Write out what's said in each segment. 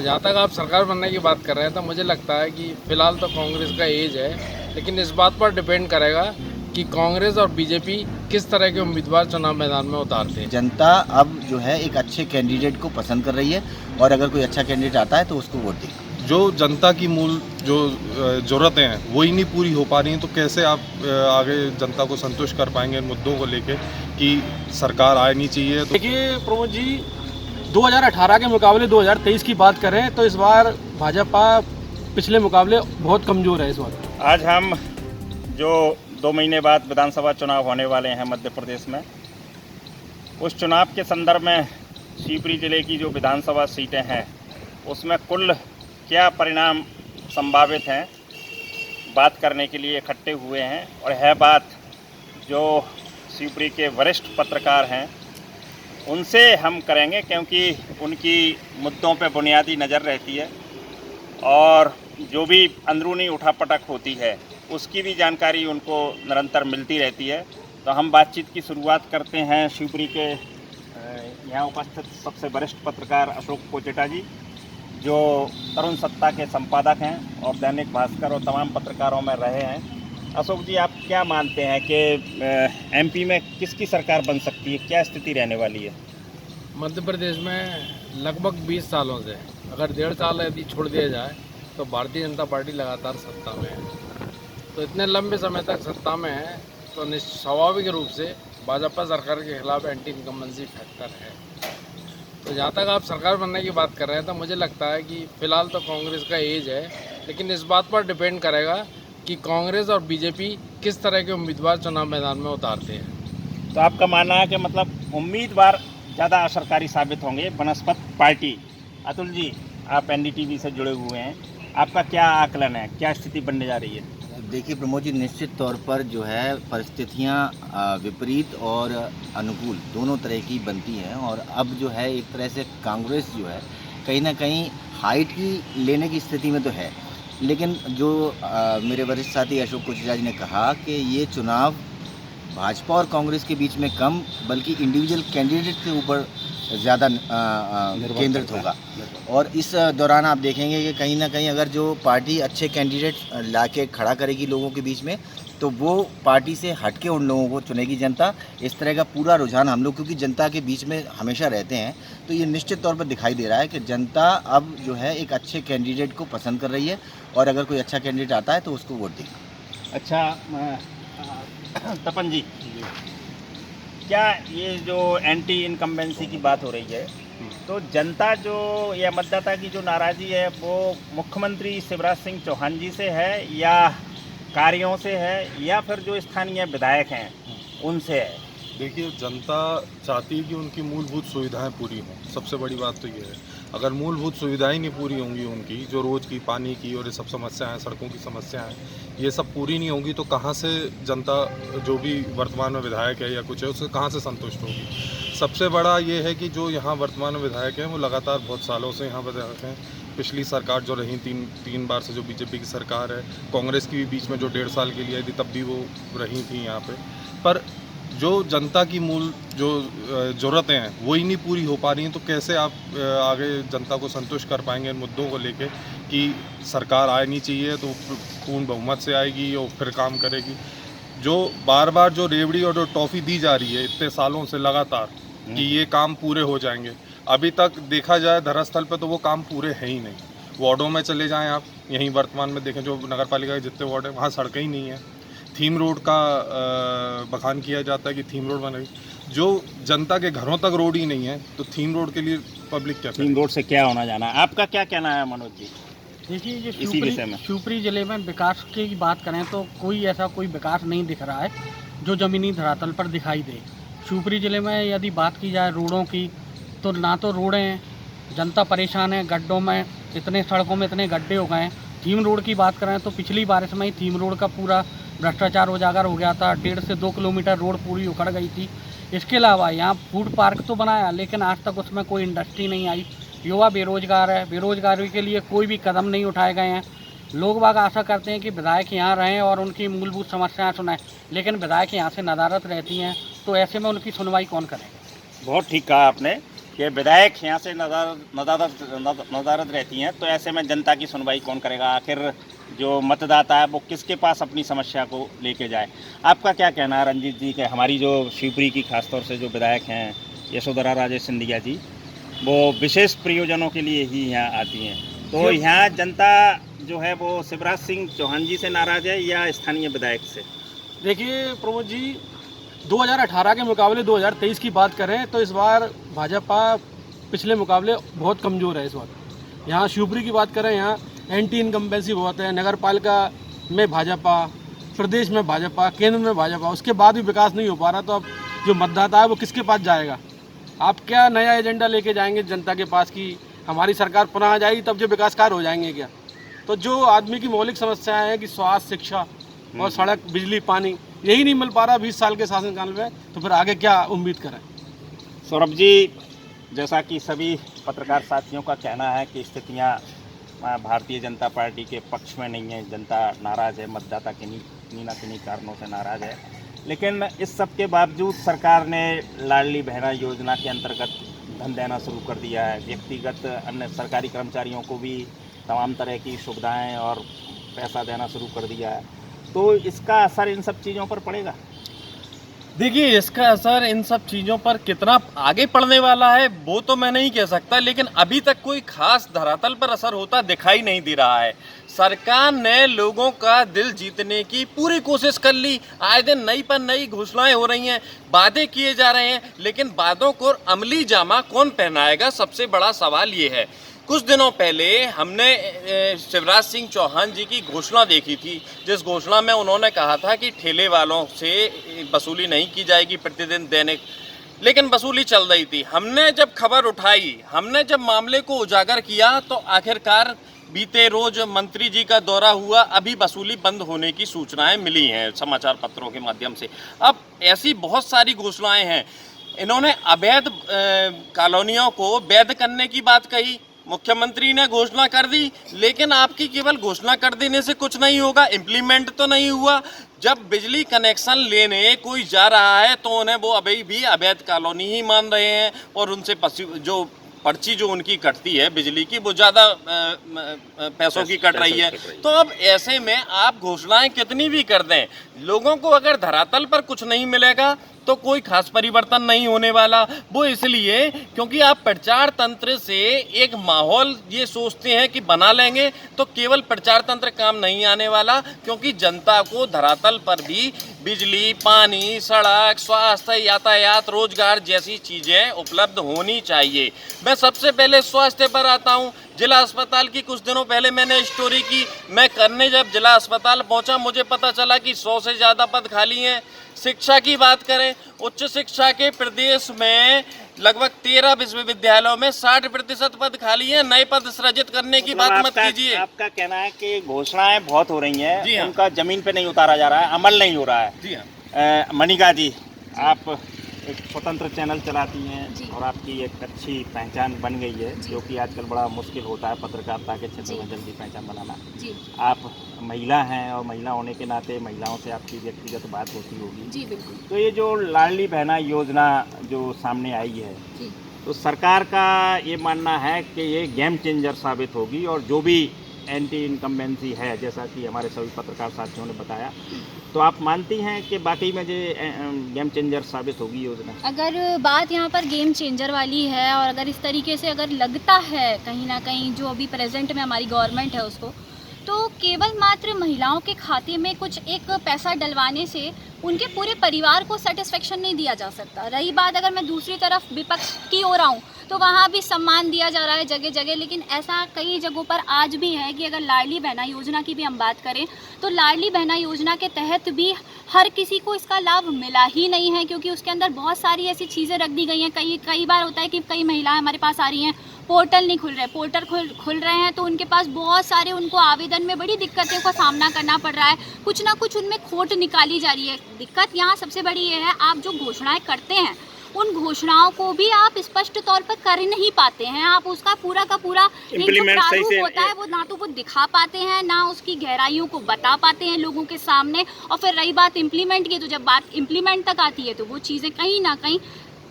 तो जहाँ तक आप सरकार बनने की बात कर रहे हैं तो मुझे लगता है कि फ़िलहाल तो कांग्रेस का एज है, लेकिन इस बात पर डिपेंड करेगा कि कांग्रेस और बीजेपी किस तरह के उम्मीदवार चुनाव मैदान में उतारते हैं। जनता अब जो है एक अच्छे कैंडिडेट को पसंद कर रही है और अगर कोई अच्छा कैंडिडेट आता है तो उसको वोट देगी। जो जनता की मूल जो ज़रूरतें हैं वही नहीं पूरी हो पा रही हैं, तो कैसे आप आगे जनता को संतुष्ट कर पाएंगे इन मुद्दों को लेके कि सरकार आनी चाहिए? तो देखिए प्रमोद जी, 2018 के मुकाबले 2023 की बात करें तो इस बार भाजपा पिछले मुकाबले बहुत कमज़ोर है इस बार। आज हम जो 2 महीने बाद विधानसभा चुनाव होने वाले हैं मध्य प्रदेश में, उस चुनाव के संदर्भ में शिवपुरी जिले की जो विधानसभा सीटें हैं उसमें कुल क्या परिणाम संभावित हैं बात करने के लिए इकट्ठे हुए हैं। और है बात जो शिवपुरी के वरिष्ठ पत्रकार हैं उनसे हम करेंगे, क्योंकि उनकी मुद्दों पे बुनियादी नज़र रहती है और जो भी अंदरूनी उठापटक होती है उसकी भी जानकारी उनको निरंतर मिलती रहती है। तो हम बातचीत की शुरुआत करते हैं शिवपुरी के यहाँ उपस्थित सबसे वरिष्ठ पत्रकार अशोक कोचेटा जी, जो तरुण सत्ता के संपादक हैं और दैनिक भास्कर और तमाम पत्रकारों में रहे हैं। अशोक जी, आप क्या मानते हैं कि एमपी में किसकी सरकार बन सकती है, क्या स्थिति रहने वाली है? मध्य प्रदेश में लगभग 20 सालों से, अगर 1.5 साल यदि छोड़ दिया जाए तो भारतीय जनता पार्टी लगातार सत्ता में है। तो इतने लंबे समय तक सत्ता में है तो स्वाभाविक रूप से भाजपा सरकार के खिलाफ एंटी इनकम्बेंसी फैक्टर है। तो जहाँ तक आप सरकार बनने की बात कर रहे हैं तो मुझे लगता है कि फ़िलहाल तो कांग्रेस का एज है, लेकिन इस बात पर डिपेंड करेगा कि कांग्रेस और बीजेपी किस तरह के उम्मीदवार चुनाव मैदान में उतारते हैं। तो आपका मानना है कि मतलब उम्मीदवार ज़्यादा असरकारी साबित होंगे बनस्पत पार्टी। अतुल जी, आप एनडीटीवी से जुड़े हुए हैं, आपका क्या आकलन है, क्या स्थिति बनने जा रही है? देखिए प्रमोद जी, निश्चित तौर पर जो है परिस्थितियाँ विपरीत और अनुकूल दोनों तरह की बनती हैं और अब जो है एक तरह से कांग्रेस जो है कहीं ना कहीं हाइट की लेने की स्थिति में तो है, लेकिन जो मेरे वरिष्ठ साथी अशोक कोचेटा जी ने कहा कि ये चुनाव भाजपा और कांग्रेस के बीच में कम बल्कि इंडिविजुअल कैंडिडेट के ऊपर ज़्यादा केंद्रित होगा। और इस दौरान आप देखेंगे कि कहीं ना कहीं अगर जो पार्टी अच्छे कैंडिडेट लाके खड़ा करेगी लोगों के बीच में तो वो पार्टी से हटके उन लोगों को चुनेगी जनता। इस तरह का पूरा रुझान हम लोग क्योंकि जनता के बीच में हमेशा रहते हैं तो ये निश्चित तौर पर दिखाई दे रहा है कि जनता अब जो है एक अच्छे कैंडिडेट को पसंद कर रही है और अगर कोई अच्छा कैंडिडेट आता है तो उसको वोट देगी। अच्छा तपन जी, क्या ये जो एंटी इनकम्बेंसी की बात हो रही है तो जनता जो या मतदाता की जो नाराज़गी है वो मुख्यमंत्री शिवराज सिंह चौहान जी से है या कार्यों से है या फिर जो स्थानीय विधायक हैं उनसे है? देखिए, जनता चाहती है कि उनकी मूलभूत सुविधाएं पूरी हों। सबसे बड़ी बात तो ये है, अगर मूलभूत सुविधाएं नहीं पूरी होंगी उनकी, जो रोज़ की पानी की और ये सब समस्याएं, सड़कों की समस्याएं, ये सब पूरी नहीं होंगी तो कहाँ से जनता जो भी वर्तमान में विधायक है या कुछ है उससे कहाँ से संतुष्ट होगी। सबसे बड़ा ये है कि जो यहाँ वर्तमान में विधायक हैं वो लगातार बहुत सालों से यहाँ विधायक हैं। पिछली सरकार जो रही तीन बार से जो बीजेपी की सरकार है, कांग्रेस की भी बीच में जो 1.5 साल के लिए आई थी तब भी वो रही थी यहाँ पर जो जनता की मूल जो ज़रूरतें हैं वही नहीं पूरी हो पा रही हैं, तो कैसे आप आगे जनता को संतुष्ट कर पाएंगे इन मुद्दों को लेके कि सरकार आनी चाहिए तो पूर्ण बहुमत से आएगी और फिर काम करेगी। जो बार बार जो रेवड़ी और जो टॉफ़ी दी जा रही है इतने सालों से लगातार कि ये काम पूरे हो जाएंगे, अभी तक देखा जाए धरास्थल पे तो वो काम पूरे हैं ही नहीं। वार्डों में चले जाएं आप, यहीं वर्तमान में देखें जो नगर पालिका के जितने वार्ड हैं वहाँ सड़कें ही नहीं हैं। थीम रोड का बखान किया जाता है कि थीम रोड बनेगी, जो जनता के घरों तक रोड ही नहीं है तो थीम रोड के लिए पब्लिक क्या थीम रोड से क्या होना जाना है? आपका क्या कहना है मनोज जी? देखिए, ये इसी विषय में शिवपुरी जिले में विकास की बात करें तो कोई विकास नहीं दिख रहा है जो ज़मीनी धरातल पर दिखाई दे। शिवपुरी जिले में यदि बात की जाए रोडों की तो ना तो रोडें हैं, जनता परेशान है, गड्ढों में इतने सड़कों में इतने गड्ढे हो गए हैं। थीम रोड की बात करें तो पिछली बारिश में ही थीम रोड का पूरा भ्रष्टाचार उजागर हो गया था। 1.5 से 2 किलोमीटर रोड पूरी उखड़ गई थी। इसके अलावा यहाँ फूड पार्क तो बनाया लेकिन आज तक उसमें कोई इंडस्ट्री नहीं आई। युवा बेरोजगार है, बेरोजगारी के लिए कोई भी कदम नहीं उठाए गए हैं। लोग बाग आशा करते हैं कि विधायक यहाँ रहें और उनकी मूलभूत समस्याएं सुनाएं, लेकिन विधायक यहाँ से नदारत रहती हैं तो ऐसे में उनकी सुनवाई कौन करेगा? बहुत ठीक कहा आपने कि विधायक यहाँ से नदारद रहती हैं, तो ऐसे में जनता की सुनवाई कौन करेगा? आखिर जो मतदाता है वो किसके पास अपनी समस्या को लेके जाए? आपका क्या कहना है रंजीत जी के हमारी जो शिवपुरी की खासतौर से जो विधायक हैं यशोधरा राजे सिंधिया जी, वो विशेष प्रयोजनों के लिए ही यहाँ आती हैं, तो यहाँ जनता जो है वो शिवराज सिंह चौहान जी से नाराज़ है या स्थानीय विधायक से? देखिए प्रमोद जी, 2018 के मुकाबले 2023 की बात करें तो इस बार भाजपा पिछले मुकाबले बहुत कमज़ोर है। इस बार यहाँ शिवपुरी की बात करें, यहाँ एंटी इनकम्बेंसी बहुत है। नगर पालिका में भाजपा, प्रदेश में भाजपा, केंद्र में भाजपा, उसके बाद भी विकास नहीं हो पा रहा। तो अब जो मतदाता है वो किसके पास जाएगा? आप क्या नया एजेंडा लेके जाएंगे जनता के पास कि हमारी सरकार पुनः आ जाएगी तब जो विकास कार्य हो जाएंगे क्या? तो जो आदमी की मौलिक समस्याएं हैं कि स्वास्थ्य, शिक्षा और सड़क, बिजली, पानी, यही नहीं मिल पा रहा 20 साल के शासनकाल में, तो फिर आगे क्या उम्मीद करें? सौरभ जी, जैसा कि सभी पत्रकार साथियों का कहना है कि स्थितियां भारतीय जनता पार्टी के पक्ष में नहीं है, जनता नाराज़ है, मतदाता किन्हीं ना किन्हीं कारणों से नाराज़ है। लेकिन इस सब के बावजूद सरकार ने लाडली बहना योजना के अंतर्गत धन देना शुरू कर दिया है। व्यक्तिगत अन्य सरकारी कर्मचारियों को भी तमाम तरह की सुविधाएं और पैसा देना शुरू कर दिया है, तो इसका असर इन सब चीज़ों पर पड़ेगा? देखिए, इसका असर इन सब चीज़ों पर कितना आगे पड़ने वाला है वो तो मैं नहीं कह सकता, लेकिन अभी तक कोई खास धरातल पर असर होता दिखाई नहीं दे रहा है। सरकार ने लोगों का दिल जीतने की पूरी कोशिश कर ली। आए दिन नई पर नई घोषणाएं हो रही हैं, वादे किए जा रहे हैं, लेकिन वादों को अमली जामा कौन पहनाएगा, सबसे बड़ा सवाल ये है। कुछ दिनों पहले हमने शिवराज सिंह चौहान जी की घोषणा देखी थी, जिस घोषणा में उन्होंने कहा था कि ठेले वालों से वसूली नहीं की जाएगी प्रतिदिन दैनिक, लेकिन वसूली चल रही थी। हमने जब खबर उठाई, हमने जब मामले को उजागर किया, तो आखिरकार बीते रोज मंत्री जी का दौरा हुआ, अभी वसूली बंद होने की सूचनाएं मिली हैं समाचार पत्रों के माध्यम से। अब ऐसी बहुत सारी घोषणाएं हैं। इन्होंने अवैध कॉलोनियों को वैध करने की बात कही, मुख्यमंत्री ने घोषणा कर दी, लेकिन आपकी केवल घोषणा कर देने से कुछ नहीं होगा, इम्प्लीमेंट तो नहीं हुआ। जब बिजली कनेक्शन लेने कोई जा रहा है तो उन्हें वो अभी भी अवैध कॉलोनी ही मान रहे हैं, और उनसे जो पर्ची जो उनकी कटती है बिजली की वो ज़्यादा पैसों की कट रही है। तो अब ऐसे में आप घोषणाएं कितनी भी कर दें, लोगों को अगर धरातल पर कुछ नहीं मिलेगा तो कोई खास परिवर्तन नहीं होने वाला। वो इसलिए क्योंकि आप प्रचार तंत्र से एक माहौल ये सोचते हैं कि बना लेंगे, तो केवल प्रचार तंत्र काम नहीं आने वाला, क्योंकि जनता को धरातल पर भी बिजली, पानी, सड़क, स्वास्थ्य, यातायात, रोजगार जैसी चीज़ें उपलब्ध होनी चाहिए। मैं सबसे पहले स्वास्थ्य पर आता हूँ। जिला अस्पताल की कुछ दिनों पहले मैंने स्टोरी की, मैं करने जब जिला अस्पताल पहुंचा मुझे पता चला कि 100 से ज़्यादा पद खाली हैं। शिक्षा की बात करें, उच्च शिक्षा के प्रदेश में लगभग 13 विश्वविद्यालयों में 60% पद खाली हैं। नए पद सृजित करने की बात मत कीजिए। आपका कहना है कि घोषणाएं बहुत हो रही हैं, जी हाँ। उनका जमीन पे नहीं उतारा जा रहा है, अमल नहीं हो रहा है। जी हाँ। मनिका जी, आप एक स्वतंत्र चैनल चलाती हैं और आपकी एक अच्छी पहचान बन गई है, जो कि आजकल बड़ा मुश्किल होता है पत्रकारिता के क्षेत्र में जल्दी पहचान बनाना। आप महिला हैं और महिला होने के नाते महिलाओं से आपकी व्यक्तिगत बात होती होगी। जी बिल्कुल। तो ये जो लाडली बहना योजना जो सामने आई है, तो सरकार का ये मानना है कि ये गेम चेंजर साबित होगी, और जो भी एंटी इनकम्बेंसी है, जैसा कि हमारे सभी पत्रकार साथियों ने बताया, तो आप मानती हैं कि वाकई में ये गेम चेंजर साबित होगी योजना? अगर बात यहाँ पर गेम चेंजर वाली है, और अगर इस तरीके से अगर लगता है कहीं ना कहीं जो अभी प्रेजेंट में हमारी गवर्नमेंट है उसको, तो केवल मात्र महिलाओं के खाते में कुछ एक पैसा डलवाने से उनके पूरे परिवार को सेटिस्फेक्शन नहीं दिया जा सकता। रही बात अगर मैं दूसरी तरफ विपक्ष की ओर आऊँ, तो वहाँ भी सम्मान दिया जा रहा है जगह जगह, लेकिन ऐसा कई जगहों पर आज भी है कि अगर लाडली बहना योजना की भी हम बात करें, तो लाडली बहना योजना के तहत भी हर किसी को इसका लाभ मिला ही नहीं है, क्योंकि उसके अंदर बहुत सारी ऐसी चीज़ें रख दी गई हैं। कई बार होता है कि कई महिलाएं हमारे पास आ रही हैं, पोर्टल नहीं खुल रहे, पोर्टल खुल रहे हैं तो उनके पास बहुत सारे उनको आवेदन में बड़ी दिक्कतों का सामना करना पड़ रहा है, कुछ ना कुछ उनमें खोट निकाली जा रही है। दिक्कत यहाँ सबसे बड़ी ये है, आप जो घोषणाएं करते हैं उन घोषणाओं को भी आप स्पष्ट तौर पर कर नहीं पाते हैं। आप उसका पूरा का पूरा एक जो प्रारूप होता है वो ना तो वो दिखा पाते हैं, ना उसकी गहराइयों को बता पाते हैं लोगों के सामने। और फिर रही बात इम्प्लीमेंट की, तो जब बात इम्प्लीमेंट तक आती है तो वो चीज़ें कहीं ना कहीं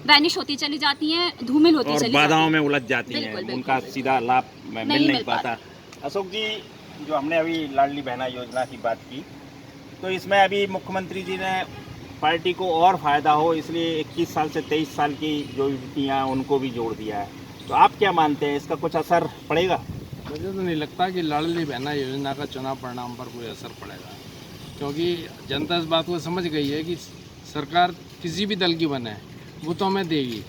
वैनिश होती चली जाती हैं, धूमिल होती और चली बाधाओं जाती में उलझ जाती बिल्कुल, हैं, बिल्कुल। उनका सीधा लाभ मिल नहीं नहीं मिल पाता। अशोक जी, जो हमने अभी लाडली बहना योजना की बात की, तो इसमें अभी मुख्यमंत्री जी ने पार्टी को और फायदा हो इसलिए 21 साल से 23 साल की जो युवतियाँ उनको भी जोड़ दिया है। तो आप क्या मानते हैं, इसका कुछ असर पड़ेगा? मुझे तो नहीं लगता कि लाडली बहना योजना का चुनाव परिणाम पर कोई असर पड़ेगा, क्योंकि जनता इस बात को समझ गई है कि सरकार किसी भी दल की बने वो तो हमें देगी।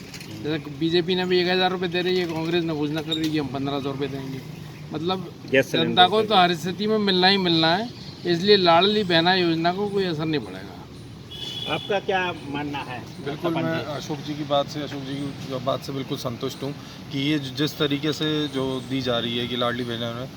जैसे बीजेपी ने भी 1000 रुपये दे रही है, कांग्रेस ने घोषणा कर रही है कि हम 1500 रुपये देंगे। मतलब गैस सिलेंडर जनता को तो हर स्थिति में मिलना ही मिलना है, इसलिए लाडली बहना योजना को कोई असर नहीं पड़ेगा। आपका क्या मानना है? बिल्कुल, मैं अशोक जी की बात से बिल्कुल संतुष्ट हूँ कि ये जिस तरीके से जो दी जा रही है कि लाडली बहना में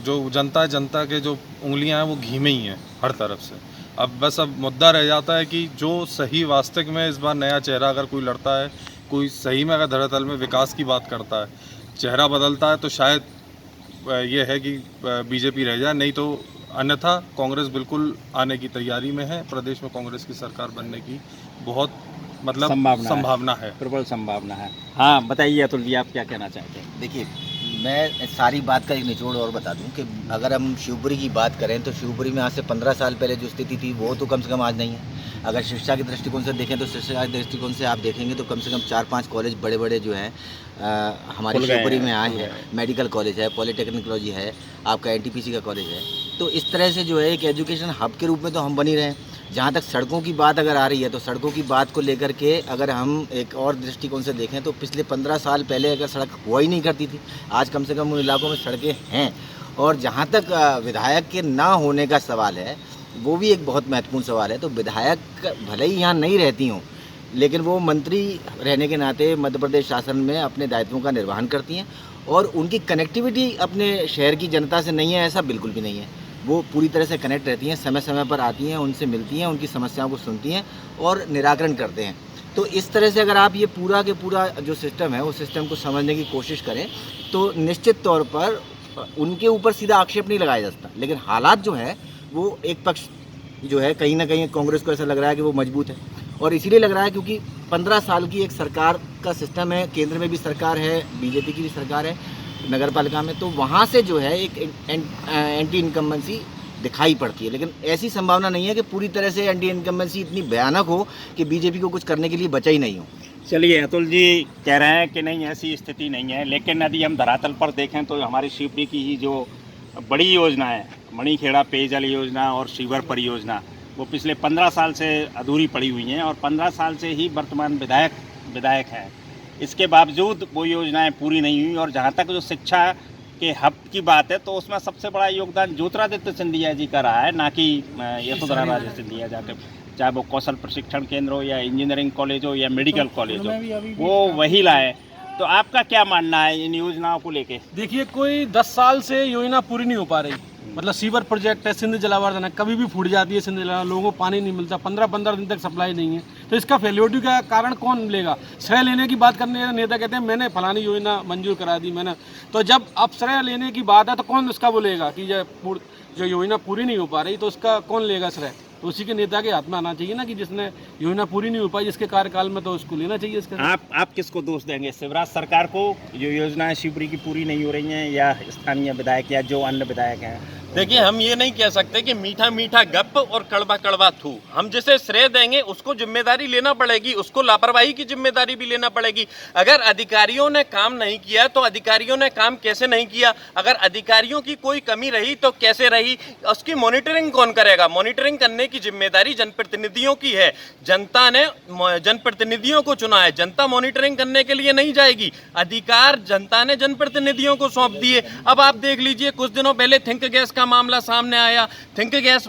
जो जनता के जो उंगलियां हैं वो घी में ही हैं हर तरफ से। अब मुद्दा रह जाता है कि जो सही वास्तविक में इस बार नया चेहरा अगर कोई लड़ता है, कोई सही में अगर धरातल में विकास की बात करता है, चेहरा बदलता है, तो शायद ये है कि बीजेपी रह जाए, नहीं तो अन्यथा कांग्रेस बिल्कुल आने की तैयारी में है। प्रदेश में कांग्रेस की सरकार बनने की बहुत संभावना है, प्रबल संभावना है। हाँ बताइए अतुल जी, आप क्या कहना चाहते हैं? देखिए, मैं सारी बात का एक निचोड़ और बता दूं कि अगर हम शिवपुरी की बात करें तो शिवपुरी में आज से 15 साल पहले जो स्थिति थी वो तो कम से कम आज नहीं है। अगर शिक्षा के दृष्टिकोण से देखें तो शिक्षा के दृष्टिकोण से आप देखेंगे तो कम से कम 4-5 कॉलेज बड़े बड़े जो हैं हमारी शिवपुरी में आए हैं। मेडिकल कॉलेज है, पॉलीटेक्निकोलॉजी है, आपका NTPC का कॉलेज है। तो इस तरह से जो है एक एजुकेशन हब के रूप में तो हम बनी रहे हैं। जहाँ तक सड़कों की बात अगर आ रही है तो सड़कों की बात को लेकर के अगर हम एक और दृष्टिकोण से देखें तो पिछले 15 साल पहले अगर सड़क हुआ ही नहीं करती थी, आज कम से कम उन इलाकों में सड़कें हैं। और जहाँ तक विधायक के ना होने का सवाल है, वो भी एक बहुत महत्वपूर्ण सवाल है। तो विधायक भले ही यहाँ नहीं रहती हों, लेकिन वो मंत्री रहने के नाते मध्य प्रदेश शासन में अपने दायित्वों का निर्वहन करती हैं और उनकी कनेक्टिविटी अपने शहर की जनता से नहीं है, ऐसा बिल्कुल भी नहीं है। वो पूरी तरह से कनेक्ट रहती हैं, समय समय पर आती हैं, उनसे मिलती हैं, उनकी समस्याओं को सुनती हैं और निराकरण करते हैं। तो इस तरह से अगर आप ये पूरा के पूरा जो सिस्टम है उस सिस्टम को समझने की कोशिश करें तो निश्चित तौर पर उनके ऊपर सीधा आक्षेप नहीं लगाया जा सकता। लेकिन हालात जो है वो एक पक्ष जो है कहीं ना कहीं कांग्रेस को ऐसा लग रहा है कि वो मजबूत है, और इसीलिए लग रहा है क्योंकि 15 साल की एक सरकार का सिस्टम है, केंद्र में भी सरकार है, बीजेपी की भी सरकार है नगर पालिका में, तो वहाँ से जो है एक एंटी इनकम्बेंसी दिखाई पड़ती है। लेकिन ऐसी संभावना नहीं है कि पूरी तरह से एंटी इनकम्बेंसी इतनी भयानक हो कि बीजेपी को कुछ करने के लिए बचा ही नहीं हो। चलिए, अतुल जी कह रहे हैं कि नहीं, ऐसी स्थिति नहीं है, लेकिन यदि हम धरातल पर देखें तो हमारी शिवपुरी की ही जो बड़ी योजना है, मणिखेड़ा पेयजल योजना और सीवर परियोजना, वो पिछले 15 साल से अधूरी पड़ी हुई हैं और 15 साल से ही वर्तमान विधायक हैं। इसके बावजूद वो योजनाएं पूरी नहीं हुई। और जहाँ तक जो शिक्षा के हब की बात है तो उसमें सबसे बड़ा योगदान ज्योतिरादित्य सिंधिया जी का रहा है, ना कि यशोधरा राजे सिंधिया जाके, चाहे वो कौशल प्रशिक्षण केंद्र हो या इंजीनियरिंग कॉलेज हो या मेडिकल कॉलेज हो, वो वही लाए। तो आपका क्या मानना है इन योजनाओं को लेके? देखिए, कोई 10 साल से योजना पूरी नहीं हो पा रही। मतलब सीवर प्रोजेक्ट है, सिंध जलावर्धन है, कभी भी फूट जाती है सिंध जलावर्धन, लोगों को पानी नहीं मिलता, 15-15 दिन तक सप्लाई नहीं है। तो इसका फेलियोरिटी का कारण कौन लेगा? श्रेय लेने की बात करने का नेता कहते हैं मैंने फलानी योजना मंजूर करा दी मैंने, तो जब अब श्रेय लेने की बात है तो कौन उसका बोलेगा कि जो योजना पूरी नहीं हो पा रही तो उसका कौन लेगा श्रेय? तो उसी के नेता के हाथ में आना चाहिए ना कि जिसने योजना पूरी नहीं हो पाई जिसके कार्यकाल में, तो उसको लेना चाहिए इसका। आप किसको दोष देंगे, शिवराज सरकार को जो योजनाएं शिवपुरी की पूरी नहीं हो रही हैं, या स्थानीय विधायक या जो अन्य विधायक हैं? देखिए, हम ये नहीं कह सकते कि मीठा मीठा गप और कड़वा कड़वा थू। हम जिसे श्रेय देंगे उसको जिम्मेदारी लेना पड़ेगी, उसको लापरवाही की जिम्मेदारी भी लेना पड़ेगी। अगर अधिकारियों ने काम नहीं किया तो अधिकारियों ने काम कैसे नहीं किया, अगर अधिकारियों की कोई कमी रही तो कैसे रही, उसकी मॉनिटरिंग कौन करेगा? मॉनिटरिंग करने की जिम्मेदारी जनप्रतिनिधियों की है। जनता ने जनप्रतिनिधियों को चुना है, जनता मॉनिटरिंग करने के लिए नहीं जाएगी। अधिकार जनता ने जनप्रतिनिधियों को सौंप दिए। अब आप देख लीजिए, कुछ दिनों पहले थिंक गैस का मामला सामने आया। थिंक गैस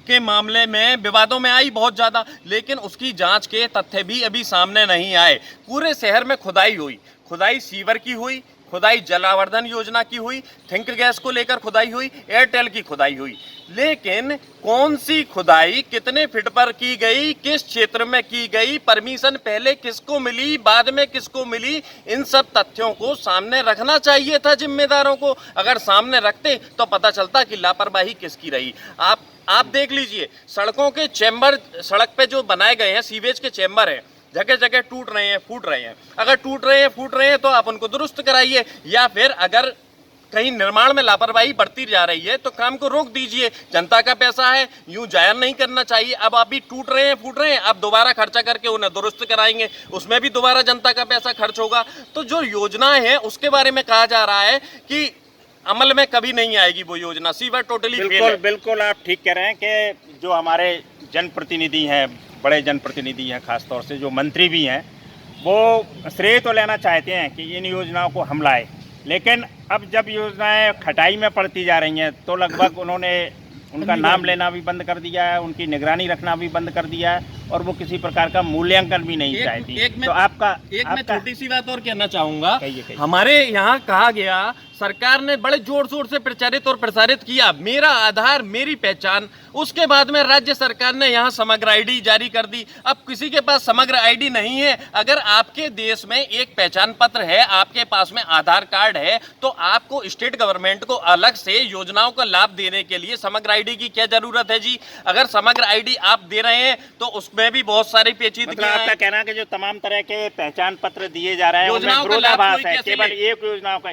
के मामले में विवादों में आई बहुत ज़्यादा, लेकिन उसकी जांच के तथ्य भी अभी सामने नहीं आए। पूरे शहर में खुदाई हुई, खुदाई सीवर की हुई, खुदाई जलावर्धन योजना की हुई, थिंक गैस को लेकर खुदाई हुई, एयरटेल की खुदाई हुई, लेकिन कौन सी खुदाई कितने फीट पर की गई, किस क्षेत्र में की गई, परमिशन पहले किसको मिली, बाद में किसको मिली, इन सब तथ्यों को सामने रखना चाहिए था जिम्मेदारों को। अगर सामने रखते तो पता चलता कि लापरवाही किसकी रही। आप देख लीजिए, सड़कों के चैम्बर, सड़क पे जो बनाए गए हैं सीवेज के चैम्बर हैं, जगह जगह टूट रहे हैं, फूट रहे हैं। अगर टूट रहे हैं, फूट रहे हैं तो आप उनको दुरुस्त कराइए, या फिर अगर कहीं निर्माण में लापरवाही बढ़ती जा रही है तो काम को रोक दीजिए। जनता का पैसा है, यूं जाया नहीं करना चाहिए। अब अभी टूट रहे हैं, फूट रहे हैं, अब दोबारा खर्चा करके उन्हें दुरुस्त कराएंगे, उसमें भी दोबारा जनता का पैसा खर्च होगा। तो जो योजनाएं हैं उसके बारे में कहा जा रहा है कि अमल में कभी नहीं आएगी वो योजना, सीवर टोटली फेल बिल्कुल है। बिल्कुल आप ठीक कह रहे हैं कि जो हमारे जनप्रतिनिधि हैं, बड़े जनप्रतिनिधि हैं, खासतौर से जो मंत्री भी हैं, वो श्रेय तो लेना चाहते हैं कि इन योजनाओं को हम लाए, लेकिन अब जब योजनाएं खटाई में पड़ती जा रही हैं तो लगभग उन्होंने उनका नाम लेना भी बंद कर दिया है, उनकी निगरानी रखना भी बंद कर दिया है, और वो किसी प्रकार का मूल्यांकन भी नहीं चाहती। तो आपका मैं छोटी सी बात और कहना चाहूंगा। कहिए। हमारे यहाँ कहा गया, सरकार ने बड़े जोर शोर से प्रचारित और प्रसारित किया, मेरा आधार मेरी पहचान। उसके बाद में राज्य सरकार ने यहाँ समग्र आईडी जारी कर दी। अब किसी के पास समग्र आईडी नहीं है, अगर आपके देश में एक पहचान पत्र है, आपके पास में आधार कार्ड है, तो आपको स्टेट गवर्नमेंट को अलग से योजनाओं का लाभ देने के लिए समग्र आईडी की क्या जरूरत है जी? अगर समग्र आईडी आप दे रहे हैं तो उसमें भी बहुत सारी पेचीदगियां हैं। आपका कहना है कि जो तमाम तरह के पहचान पत्र दिए जा रहे हैं योजनाओं उनमें का लाभ विरोधाभास कोई है, कैसे केवल ले? एक योजनाओं का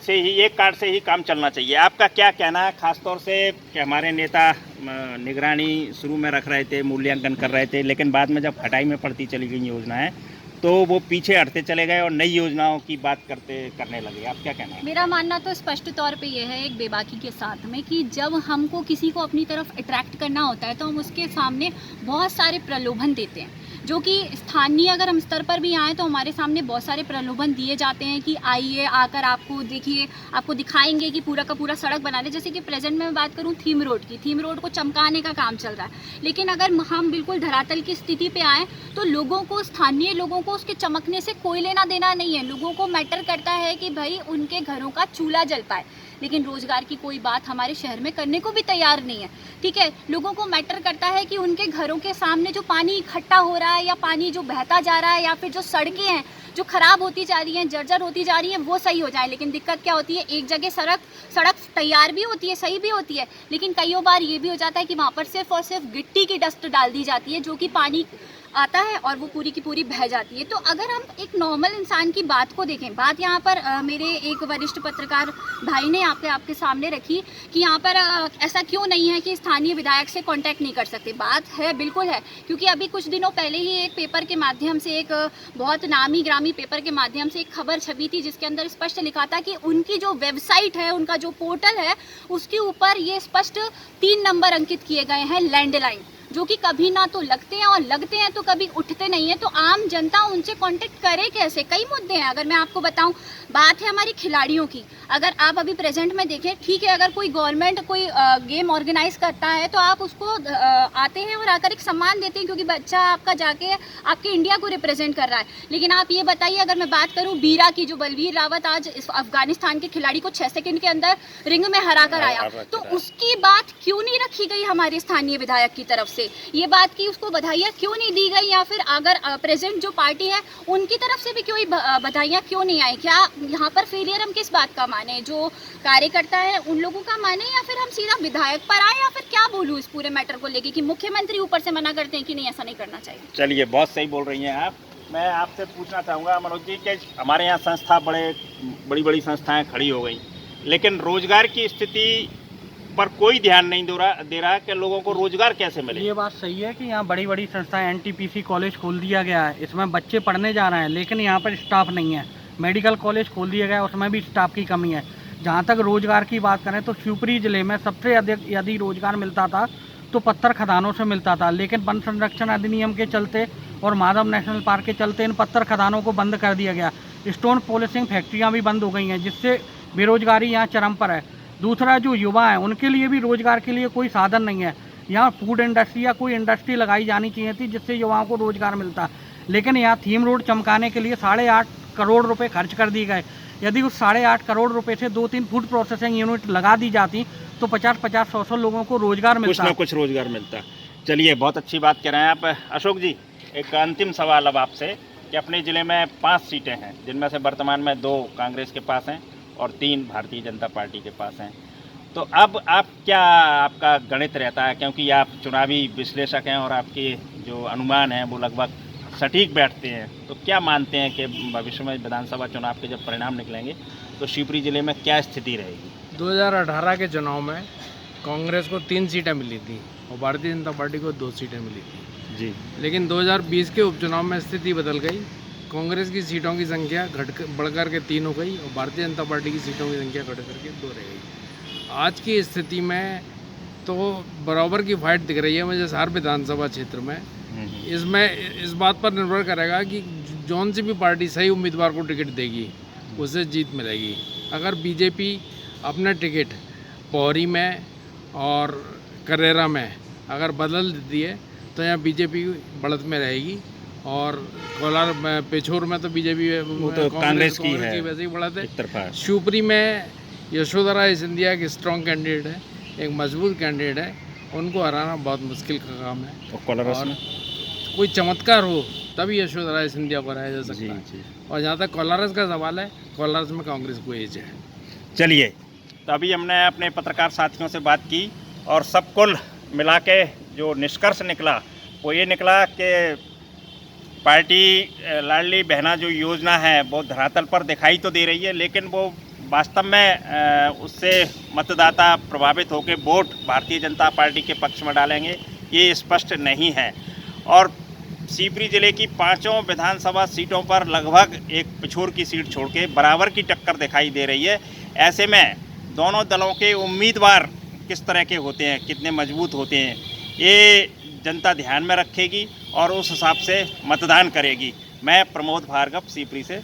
से ही, एक कार्ड से ही काम चलना चाहिए। आपका क्या कहना है, खासतौर से कि हमारे नेता निगरानी शुरू में रख रहे थे, मूल्यांकन कर रहे थे, लेकिन बाद में जब खटाई में पड़ती चली गई योजनाएं तो वो पीछे हटते चले गए और नई योजनाओं की बात करने लगे। आप क्या कहना है? मेरा मानना तो स्पष्ट तौर पे ये है, एक बेबाकी के साथ में, कि जब हमको किसी को अपनी तरफ अट्रैक्ट करना होता है तो हम उसके सामने बहुत सारे प्रलोभन देते हैं, जो कि स्थानीय अगर हम स्तर पर भी आएँ तो हमारे सामने बहुत सारे प्रलोभन दिए जाते हैं कि आइए, आकर आपको देखिए, आपको दिखाएंगे कि पूरा का पूरा सड़क बना दे। जैसे कि प्रेजेंट में मैं बात करूं थीम रोड की, थीम रोड को चमकाने का काम चल रहा है, लेकिन अगर हम बिल्कुल धरातल की स्थिति पे आएँ तो लोगों को, स्थानीय लोगों को उसके चमकने से कोई लेना देना नहीं है। लोगों को मैटर करता है कि भाई उनके घरों का चूल्हा जल पाए, लेकिन रोजगार की कोई बात हमारे शहर में करने को भी तैयार नहीं है। ठीक है, लोगों को मैटर करता है कि उनके घरों के सामने जो पानी इकट्ठा हो रहा है या पानी जो बहता जा रहा है या फिर जो सड़कें हैं जो खराब होती जा रही हैं, जर्जर होती जा रही हैं, वो सही हो जाए। लेकिन दिक्कत क्या होती है, एक जगह सड़क तैयार भी होती है, सही भी होती है, लेकिन कई बार ये भी हो जाता है कि वहाँ पर सिर्फ और सिर्फ गिट्टी की डस्ट डाल दी जाती है, जो कि पानी आता है और वो पूरी की पूरी बह जाती है। तो अगर हम एक नॉर्मल इंसान की बात को देखें, बात यहाँ पर मेरे एक वरिष्ठ पत्रकार भाई ने आपके सामने रखी कि यहाँ पर ऐसा क्यों नहीं है कि स्थानीय विधायक से कांटेक्ट नहीं कर सकते। बात है, बिल्कुल है, क्योंकि अभी कुछ दिनों पहले ही एक पेपर के माध्यम से, एक बहुत नामी ग्रामी पेपर के माध्यम से एक खबर छपी थी, जिसके अंदर स्पष्ट लिखा था कि उनकी जो वेबसाइट है, उनका जो पोर्टल है, उसके ऊपर ये स्पष्ट 3 नंबर अंकित किए गए हैं, लैंडलाइन, जो कि कभी ना तो लगते हैं और लगते हैं तो कभी उठते नहीं है। तो आम जनता उनसे कांटेक्ट करे कैसे? कई मुद्दे हैं। अगर मैं आपको बताऊं, बात है हमारी खिलाड़ियों की। अगर आप अभी प्रेजेंट में देखें, ठीक है, अगर कोई गवर्नमेंट कोई गेम ऑर्गेनाइज करता है तो आप उसको आते हैं और आकर एक सम्मान देते हैं, क्योंकि बच्चा आपका जाके आपके इंडिया को रिप्रेजेंट कर रहा है। लेकिन आप ये बताइए, अगर मैं बात करूँ बीरा की, जो बलवीर रावत आज अफगानिस्तान के खिलाड़ी को 6 सेकंड के अंदर रिंग में हरा कर आया, तो उसकी बात क्यों नहीं रखी गई हमारे स्थानीय विधायक की तरफ से? ये बात की उसको बधाइयाँ क्यों नहीं दी गई? या फिर अगर प्रेजेंट जो पार्टी है उनकी तरफ से भी कोई बधाइयाँ क्यों नहीं आई? क्या यहाँ पर फेलियर हम किस बात का माने, जो कार्यकर्ता है उन लोगों का माने, या फिर हम सीधा विधायक पर आए? या फिर क्या बोलूँ इस पूरे मैटर को लेके कि मुख्यमंत्री ऊपर से मना करते हैं कि नहीं, ऐसा नहीं करना चाहिए? चलिए, बहुत सही बोल रही हैं आप। मैं आपसे पूछना चाहूँगा मनोज जी कि हमारे यहाँ संस्था बड़ी संस्थाएँ खड़ी हो गई, लेकिन रोजगार की स्थिति पर कोई ध्यान नहीं दे रहा कि लोगों को रोजगार कैसे मिले। ये बात सही है कि यहाँ बड़ी संस्थाएं, एनटीपीसी कॉलेज खोल दिया गया है, इसमें बच्चे पढ़ने जा रहे हैं, लेकिन यहाँ पर स्टाफ नहीं है। मेडिकल कॉलेज खोल दिया गया है, उसमें भी स्टाफ की कमी है। जहाँ तक रोजगार की बात करें तो शिवपुरी जिले में सबसे अधिक यदि रोजगार मिलता था तो पत्थर खदानों से मिलता था, लेकिन वन संरक्षण अधिनियम के चलते और माधव नेशनल पार्क के चलते इन पत्थर खदानों को बंद कर दिया गया। स्टोन पॉलिशिंग फैक्ट्रियाँ भी बंद हो गई हैं, जिससे बेरोजगारी यहाँ चरम पर है। दूसरा, जो युवा हैं उनके लिए भी रोजगार के लिए कोई साधन नहीं है। यहाँ फूड इंडस्ट्री या कोई इंडस्ट्री लगाई जानी चाहिए थी, जिससे युवाओं को रोजगार मिलता, लेकिन यहाँ थीम रोड चमकाने के लिए 8.5 करोड़ रुपए खर्च कर दिए गए। यदि उस 8.5 करोड़ रुपए से 2-3 फूड प्रोसेसिंग यूनिट लगा दी जाती तो 50-100 लोगों को रोजगार मिलता, कुछ ना कुछ रोजगार मिलता। चलिए, बहुत अच्छी बात कह रहे हैं आप। अशोक जी, एक अंतिम सवाल अब आपसे कि अपने ज़िले में 5 सीटें हैं, जिनमें से वर्तमान में 2 कांग्रेस के पास हैं और 3 भारतीय जनता पार्टी के पास हैं। तो अब आपका गणित रहता है, क्योंकि आप चुनावी विश्लेषक हैं और आपके जो अनुमान हैं वो लगभग सटीक बैठते हैं, तो क्या मानते हैं कि भविष्य में विधानसभा चुनाव के जब परिणाम निकलेंगे तो शिवपुरी जिले में क्या स्थिति रहेगी? 2018 के चुनाव में कांग्रेस को 3 सीटें मिली थी और भारतीय जनता पार्टी को 2 सीटें मिली थी जी। लेकिन 2020 के उपचुनाव में स्थिति बदल गई। कांग्रेस की सीटों की संख्या बढ़कर के 3 हो गई और भारतीय जनता पार्टी की सीटों की संख्या घट करके 2 रह गई। आज की स्थिति में तो बराबर की फाइट दिख रही है मुझे हर विधानसभा क्षेत्र में। इसमें इस बात पर निर्भर करेगा कि जौन सी भी पार्टी सही उम्मीदवार को टिकट देगी उससे जीत मिलेगी। अगर बीजेपी अपना टिकट पौरी में और करेरा में अगर बदल देती है तो यहाँ बीजेपी बढ़त में रहेगी और कोलार में पेछोर में तो बीजेपी तो कांग्रेस की है, वैसे ही बढ़त है। एक तरफा। शिवपुरी में यशोधरा सिंधिया एक स्ट्रॉन्ग कैंडिडेट है, एक मजबूत कैंडिडेट है, उनको हराना बहुत मुश्किल का काम है। और कोलारस और में कोई चमत्कार हो तभी यशोधरा सिंधिया को हराया जा सकता है। जी। और जहाँ तक कोलारस का सवाल है, कोलारस में कांग्रेस को एज है। चलिए, तो अभी हमने अपने पत्रकार साथियों से बात की और सब कुल मिला के जो निष्कर्ष निकला वो ये निकला कि पार्टी लाडली बहना जो योजना है वो धरातल पर दिखाई तो दे रही है, लेकिन वो वास्तव में उससे मतदाता प्रभावित होकर वोट भारतीय जनता पार्टी के पक्ष में डालेंगे ये स्पष्ट नहीं है। और शिवपुरी जिले की 5 विधानसभा सीटों पर लगभग एक पिछोर की सीट छोड़ के बराबर की टक्कर दिखाई दे रही है। ऐसे में दोनों दलों के उम्मीदवार किस तरह के होते हैं, कितने मजबूत होते हैं, ये जनता ध्यान में रखेगी और उस हिसाब से मतदान करेगी। मैं प्रमोद भार्गव, शिवपुरी से।